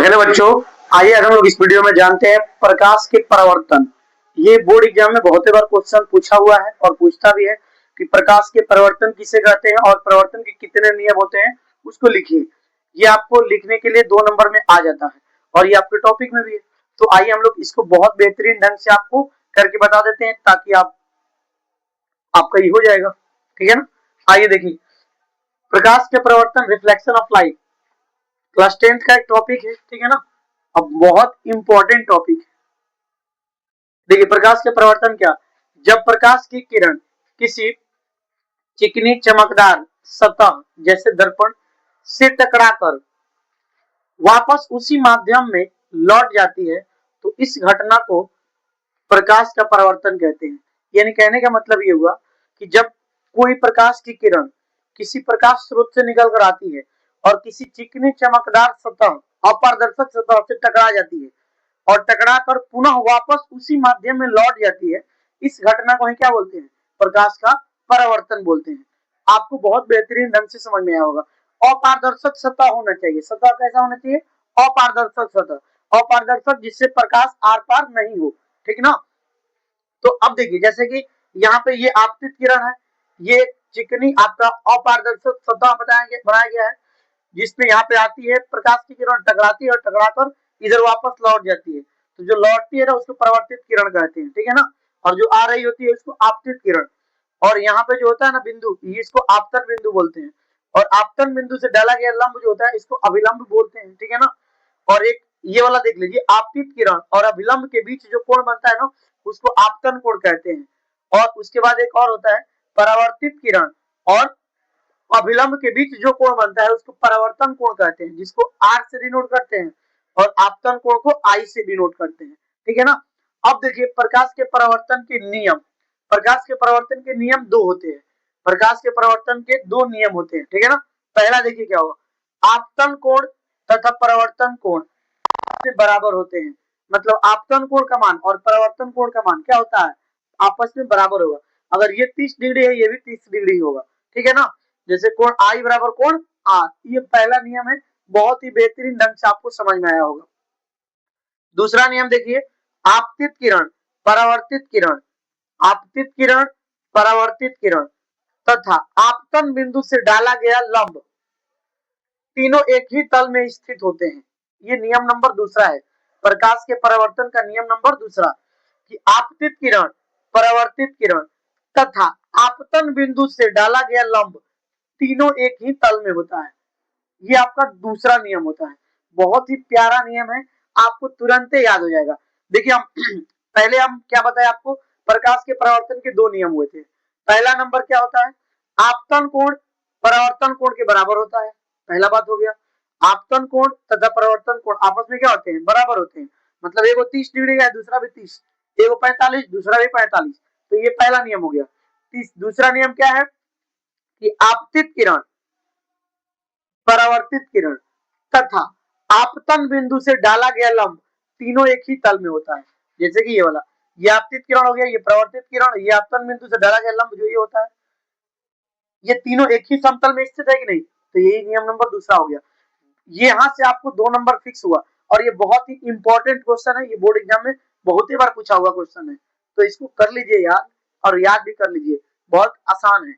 Hello बच्चों, आइए आज हम लोग इस वीडियो में जानते हैं प्रकाश के परावर्तन। ये बोर्ड एग्जाम में बहुत बार क्वेश्चन पूछा हुआ है और पूछता भी है कि प्रकाश के परावर्तन किसे कहते हैं और परावर्तन के कितने नियम होते हैं, उसको लिखिए। ये आपको लिखने के लिए 2 नंबर में आ जाता है और ये आपके टॉपिक में भी है। तो आइए हम लोग इसको बहुत बेहतरीन ढंग से आपको करके बता देते हैं ताकि आपका ये हो जाएगा। ठीक है ना। आइए देखिए, प्रकाश के परावर्तन, reflection of light, class 10th का एक टॉपिक है। ठीक है ना। अब बहुत इंपॉर्टेंट टॉपिक है। देखिए, प्रकाश के परावर्तन क्या, जब प्रकाश की किरण किसी चिकनी चमकदार सतह जैसे दर्पण से टकराकर वापस उसी माध्यम में लौट जाती है तो इस घटना को प्रकाश का परावर्तन कहते हैं। यानी कहने का मतलब ये हुआ कि जब कोई प्रकाश की किरण किसी प्रकाश स्रोत से निकल कर आती है और किसी चिकनी चमकदार सतह, अपारदर्शक सतह से टकरा जाती है और टकरा कर पुनः वापस उसी माध्यम में लौट जाती है, इस घटना को हम क्या बोलते हैं, प्रकाश का परावर्तन बोलते हैं। आपको बहुत बेहतरीन ढंग से समझ में आया होगा। अपारदर्शक सतह होना चाहिए। सतह कैसा होना चाहिए, अपारदर्शक सतह, अपारदर्शक जिससे प्रकाश आर पार नहीं हो। ठीक ना। तो अब देखिए, जैसे कि यहाँ पे ये आपतित किरण है, ये चिकनी आपका अपारदर्शक सतह बनाया गया है जिसपे यहाँ पे आती है प्रकाश की किरण, टकराती है और टकराकर इधर वापस लौट जाती है। तो जो लौटती है ना उसको परावर्तित किरण कहते हैं। ठीक है ना। और जो आ रही होती है उसको आपतित किरण। और यहाँ पे जो होता है ना बिंदु, ये इसको आपतन बिंदु बोलते हैं। और आपतन बिंदु से डाला गया लंब जो होता है इसको अभिलंब बोलते हैं। ठीक है ना। और एक ये वाला देख लीजिए, आपतित किरण और अभिलंब के बीच जो कोण बनता है ना उसको आपतन कोण कहते हैं। और उसके बाद एक और होता है परावर्तित किरण और अभिलंब के बीच जो कोण बनता है उसको परावर्तन कोण कहते हैं, जिसको आर से डिनोट करते हैं और आपतन कोण को आई से डिनोट करते हैं। ठीक है ना। अब देखिए, प्रकाश के परावर्तन के नियम, प्रकाश के परावर्तन के नियम 2 होते हैं। प्रकाश के परावर्तन के 2 नियम होते हैं। ठीक है ना। पहला देखिए क्या होगा, आपतन कोण तथा परावर्तन कोण से बराबर होते हैं। मतलब आपतन कोण का मान और परावर्तन कोण का मान क्या होता है, आपस में बराबर होगा। अगर ये 30 डिग्री है ये भी 30 डिग्री होगा। ठीक है ना। जैसे कोण आई बराबर कोण आर, ये पहला नियम है। बहुत ही बेहतरीन ढंग से आपको समझ में आया होगा। दूसरा नियम देखिए, आपतित किरण, परावर्तित किरण, आपतित किरण, परावर्तित किरण तथा आपतन बिंदु से डाला गया लंब तीनों एक ही तल में स्थित होते हैं। ये नियम नंबर दूसरा है। प्रकाश के परावर्तन का नियम नंबर दूसरा कि आपतित किरण, परावर्तित किरण तथा आपतन बिंदु से डाला गया लंब तीनों एक ही तल में होता है। ये आपका दूसरा नियम होता है। बहुत ही प्यारा नियम है, आपको तुरंत याद हो जाएगा। देखिए, हम पहले हम क्या बताया आपको, प्रकाश के परावर्तन के 2 नियम हुए थे। पहला नंबर क्या होता है, आपतन कोण परावर्तन कोण के बराबर होता है। पहला बात हो गया। आपतन कोण तथा परावर्तन कोण आपस में क्या होते हैं, बराबर होते हैं। मतलब एक 30 डिग्री का है, दूसरा भी 30, एक 45, दूसरा भी 45। तो ये पहला नियम हो गया। दूसरा नियम क्या है कि आपतित किरण, परावर्तित किरण तथा आपतन बिंदु से डाला गया लंब तीनों एक ही तल में होता है। जैसे कि ये वाला, ये आपतित किरण हो गया, ये परावर्तित किरण, ये आपतन बिंदु से डाला गया लंब जो ये होता है, ये तीनों एक ही समतल में स्थित है कि नहीं। तो यही नियम नंबर दूसरा हो गया। ये यहां से आपको 2 नंबर फिक्स हुआ। और ये बहुत ही इंपॉर्टेंट क्वेश्चन है, ये बोर्ड एग्जाम में बहुत ही बार पूछा हुआ क्वेश्चन है। तो इसको कर लीजिए याद और याद भी कर लीजिए, बहुत आसान है।